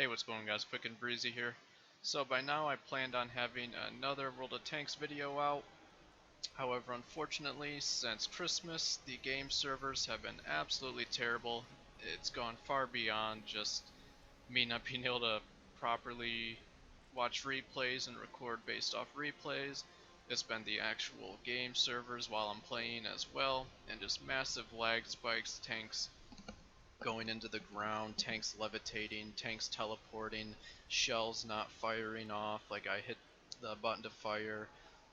Hey, what's going on, guys? Quick and breezy here. So by now I planned on having another World of Tanks video out. However, unfortunately, since Christmas, the game servers have been absolutely terrible. It's gone far beyond just me not being able to properly watch replays and record based off replays. It's been the actual game servers while I'm playing as well, and just massive lag spikes, tanks going into the ground, tanks levitating, tanks teleporting, shells not firing off, like I hit the button to fire,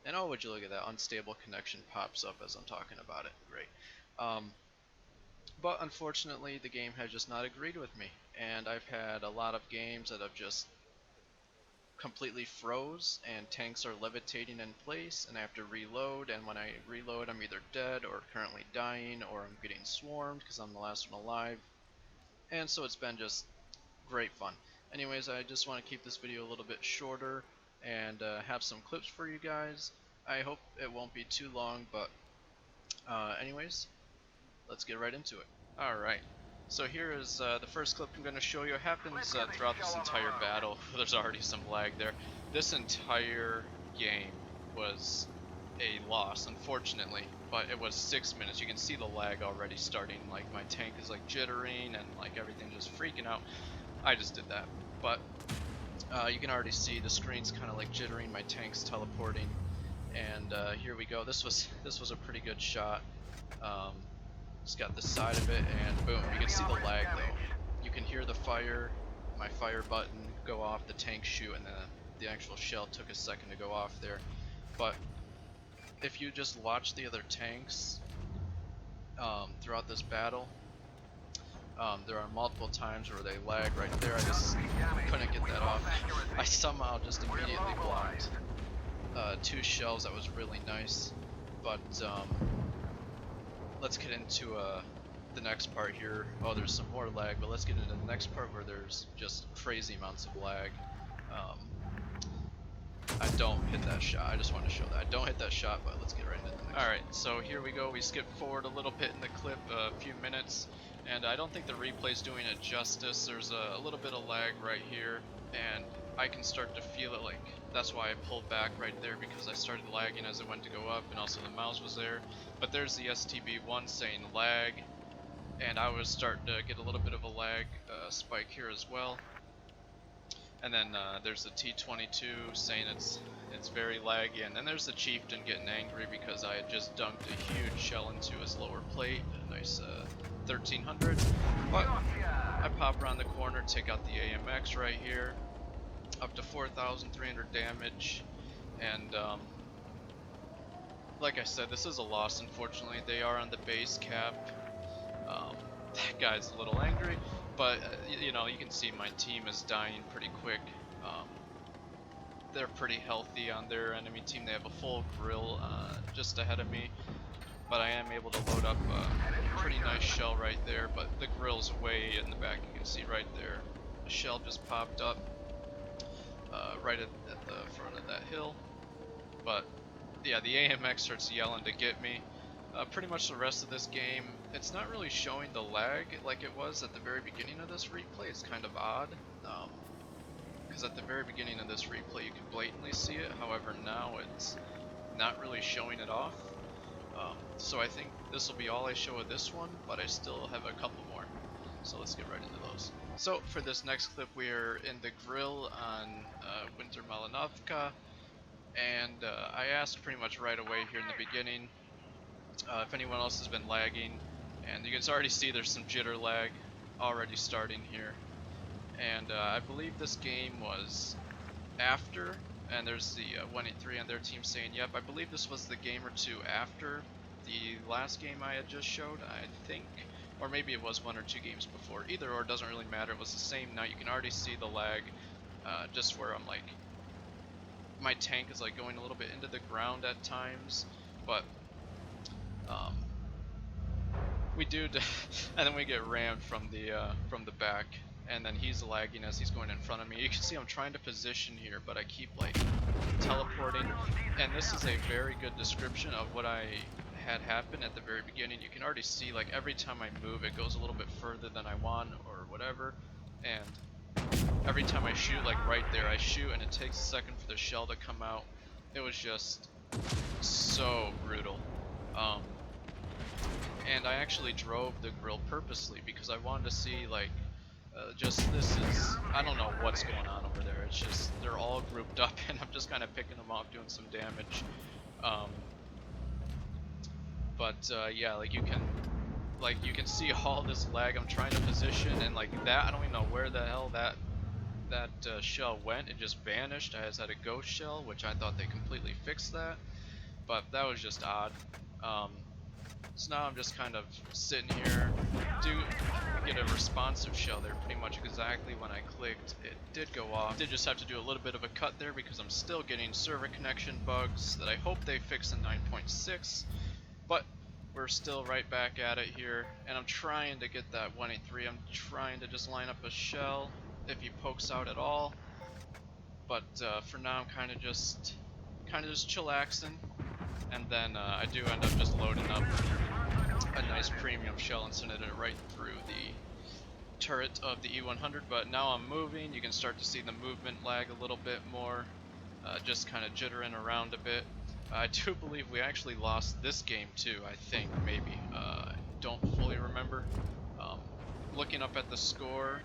and oh, would you look at that, unstable connection pops up as I'm talking about it. Great. But unfortunately the game has just not agreed with me, and I've had a lot of games that have just completely froze and tanks are levitating in place and I have to reload, and when I reload I'm either dead or currently dying or I'm getting swarmed because I'm the last one alive. And so it's been just great fun. Anyways, I just want to keep this video a little bit shorter and have some clips for you guys. I hope it won't be too long, but anyways, let's get right into it. Alright, so here is the first clip I'm going to show you. It happens throughout this entire battle. There's already some lag there. This entire game was a loss, unfortunately, but it was 6 minutes. You can see the lag already starting, like my tank is like jittering and like everything just freaking out. I just did that, but you can already see the screen's kind of like jittering, my tank's teleporting, and here we go. This was a pretty good shot. Just got the side of it, and boom, you can see the lag though. You can hear the fire, my fire button go off, the tank shoot, and the actual shell took a second to go off there. But if you just watch the other tanks throughout this battle, there are multiple times where they lag right there. I just couldn't get that off. I somehow just immediately blocked 2 shells. That was really nice. But let's get into the next part here. Oh, there's some more lag, but let's get into the next part where there's just crazy amounts of lag. I don't hit that shot. I just want to show that I don't hit that shot, but let's get right into the next. Alright, so here we go. We skipped forward a little bit in the clip, a few minutes, and I don't think the replay's doing it justice. There's a little bit of lag right here, and I can start to feel it. Like, that's why I pulled back right there, because I started lagging as it went to go up, and also the mouse was there. But there's the STB1 saying lag, and I was starting to get a little bit of a lag spike here as well. And then there's the T22 saying it's very laggy, and then there's the Chieftain getting angry because I had just dunked a huge shell into his lower plate, a nice 1300. But I pop around the corner, take out the AMX right here, up to 4,300 damage, and like I said, this is a loss. Unfortunately, they are on the base cap. That guy's a little angry. But, you know, you can see my team is dying pretty quick. They're pretty healthy on their enemy team. They have a full grill just ahead of me. But I am able to load up a pretty nice shell right there. But the grill's way in the back. You can see right there. A shell just popped up right at the front of that hill. But, yeah, the AMX starts yelling to get me. Pretty much the rest of this game, it's not really showing the lag like it was at the very beginning of this replay. It's kind of odd, because at the very beginning of this replay you can blatantly see it. However, now it's not really showing it off. So I think this will be all I show of this one, but I still have a couple more. So let's get right into those. So for this next clip, we're in the grill on Winter Malinovka, and I asked pretty much right away here in the beginning if anyone else has been lagging, and you can already see there's some jitter lag already starting here. And I believe this game was after, and there's the 183 on their team saying, yep, I believe this was the game or two after the last game I had just showed, I think, or maybe it was 1 or 2 games before. Either or, doesn't really matter. It was the same night. You can already see the lag, just where I'm like, my tank is like going a little bit into the ground at times, but we do, and then we get rammed from the back, and then he's lagging as he's going in front of me. You can see I'm trying to position here, but I keep like teleporting, and this is a very good description of what I had happen at the very beginning. You can already see like every time I move it goes a little bit further than I want or whatever, and every time I shoot, like right there, I shoot and it takes a second for the shell to come out. It was just so brutal. And I actually drove the grill purposely because I wanted to see like I don't know what's going on over there. It's just they're all grouped up and I'm just kind of picking them off, doing some damage. Yeah, like you can see all this lag. I'm trying to position and like that. I don't even know where the hell that shell went. It just vanished. I just had a ghost shell, which I thought they completely fixed that, but that was just odd. So now I'm just kind of sitting here, get a responsive shell there pretty much exactly when I clicked. It did go off. Did just have to do a little bit of a cut there because I'm still getting server connection bugs that I hope they fix in 9.6, but we're still right back at it here, and I'm trying to get that 183. I'm trying to just line up a shell if he pokes out at all, but for now I'm kind of just chillaxing. And then I do end up just loading up a nice premium shell and sending it right through the turret of the E100. But now I'm moving. You can start to see the movement lag a little bit more, just kind of jittering around a bit. I do believe we actually lost this game too, I think, maybe. I don't fully remember. Looking up at the score.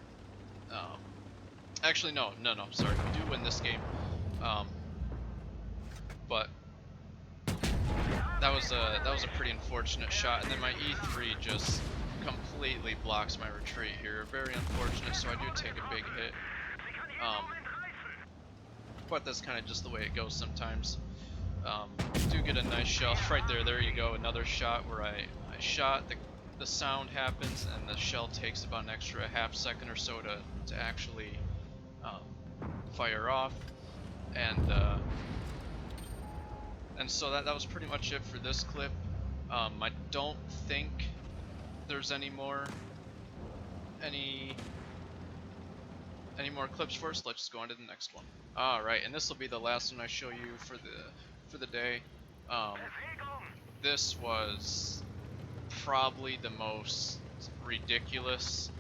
Actually, no, sorry. We do win this game. But that was a pretty unfortunate shot, and then my E3 just completely blocks my retreat here. Very unfortunate, so I do take a big hit. But that's kind of just the way it goes sometimes. Do get a nice shell right there. There you go, another shot where I shot, the sound happens, and the shell takes about an extra half second or so to actually fire off. And so that was pretty much it for this clip. I don't think there's any more clips for us. Let's just go on to the next one. Alright, and this will be the last one I show you for the day. This was probably the most ridiculous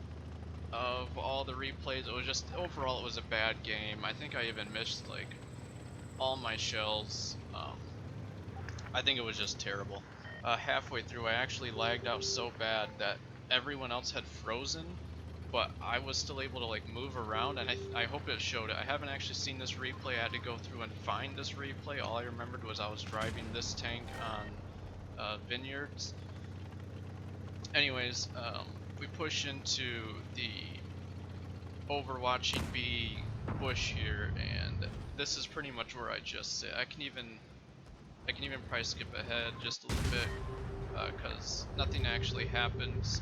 of all the replays. It was just, overall it was a bad game. I think I even missed like all my shells. I think it was just terrible. Halfway through I actually lagged out so bad that everyone else had frozen, but I was still able to like move around, and I hope it showed it. I haven't actually seen this replay. I had to go through and find this replay. All I remembered was I was driving this tank on vineyards. Anyways, we push into the overwatching B bush here, and this is pretty much where I just sit. I can even probably skip ahead just a little bit because nothing actually happens.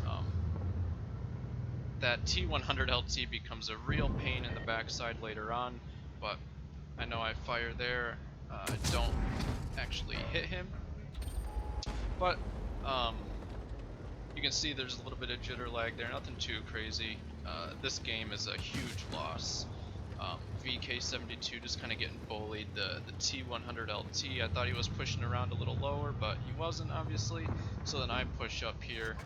That T100 LT becomes a real pain in the backside later on, but I know I fire there. I don't actually hit him, but you can see there's a little bit of jitter lag there, nothing too crazy. This game is a huge loss. VK72 just kind of getting bullied. The T100 LT, I thought he was pushing around a little lower, but he wasn't, obviously. So then I push up here,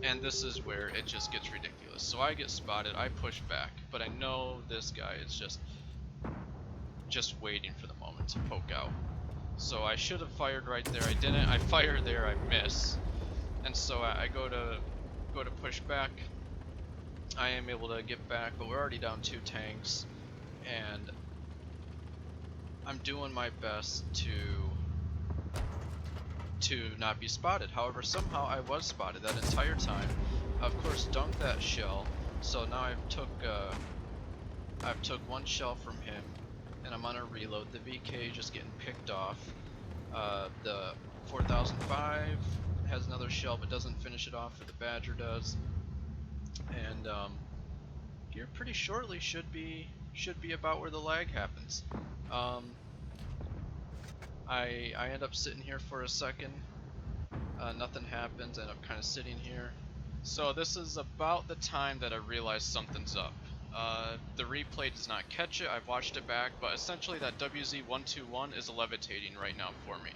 and this is where it just gets ridiculous. So I get spotted, I push back, but I know this guy is just waiting for the moment to poke out. So I should have fired right there. I didn't. I fire there, I miss, and so I go to push back. I am able to get back, but we're already down 2 tanks, and I'm doing my best to not be spotted. However, somehow I was spotted that entire time. Of course, dunked that shell, so now I've took 1 shell from him, and I'm on a reload. The VK just getting picked off. The 4005 has another shell, but doesn't finish it off, or the Badger does. And here pretty shortly should be about where the lag happens. I end up sitting here for a second. Nothing happens, and I'm kind of sitting here. So this is about the time that I realized something's up. The replay does not catch it. I've watched it back, but essentially that WZ121 is levitating right now for me.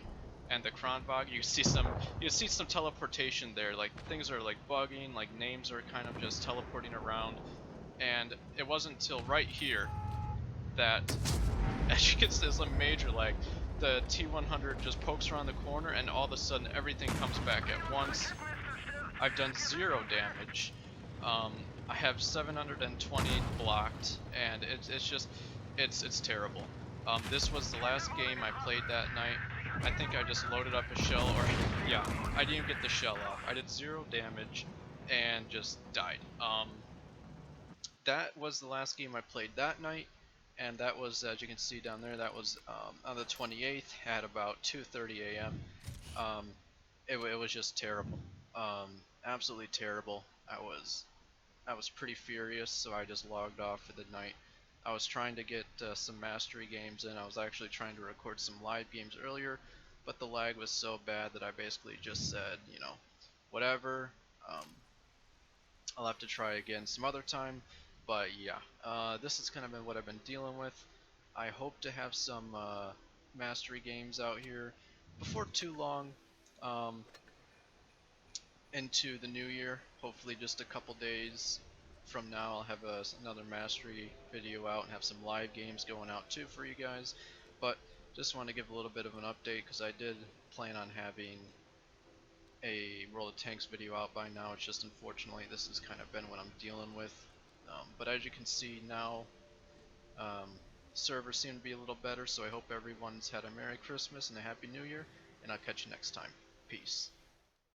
And the Kronbog, you see some teleportation there. Like things are like bugging, like names are kind of just teleporting around. and it wasn't until right here that, as you can see, there's a major lag. The T100 just pokes around the corner, and all of a sudden everything comes back at once. I've done 0 damage. I have 720 blocked, and it's terrible. This was the last game I played that night. I think I just loaded up a shell, or yeah, I didn't even get the shell off. I did 0 damage and just died. That was the last game I played that night, and that was, as you can see down there, that was on the 28th at about 2:30 a.m. Um, it was just terrible, absolutely terrible. I was pretty furious, so I just logged off for the night. I was trying to get some mastery games in. I was actually trying to record some live games earlier, but the lag was so bad that I basically just said, you know, whatever. Um, I'll have to try again some other time. But yeah, this has kind of been what I've been dealing with. I hope to have some mastery games out here before too long. Um, into the new year. Hopefully just a couple days from now I'll have another mastery video out and have some live games going out too for you guys. But just want to give a little bit of an update because I did plan on having a World of Tanks video out by now. It's just unfortunately this has kind of been what I'm dealing with. But as you can see now, um, servers seem to be a little better, so I hope everyone's had a Merry Christmas and a Happy New Year, and I'll catch you next time. Peace.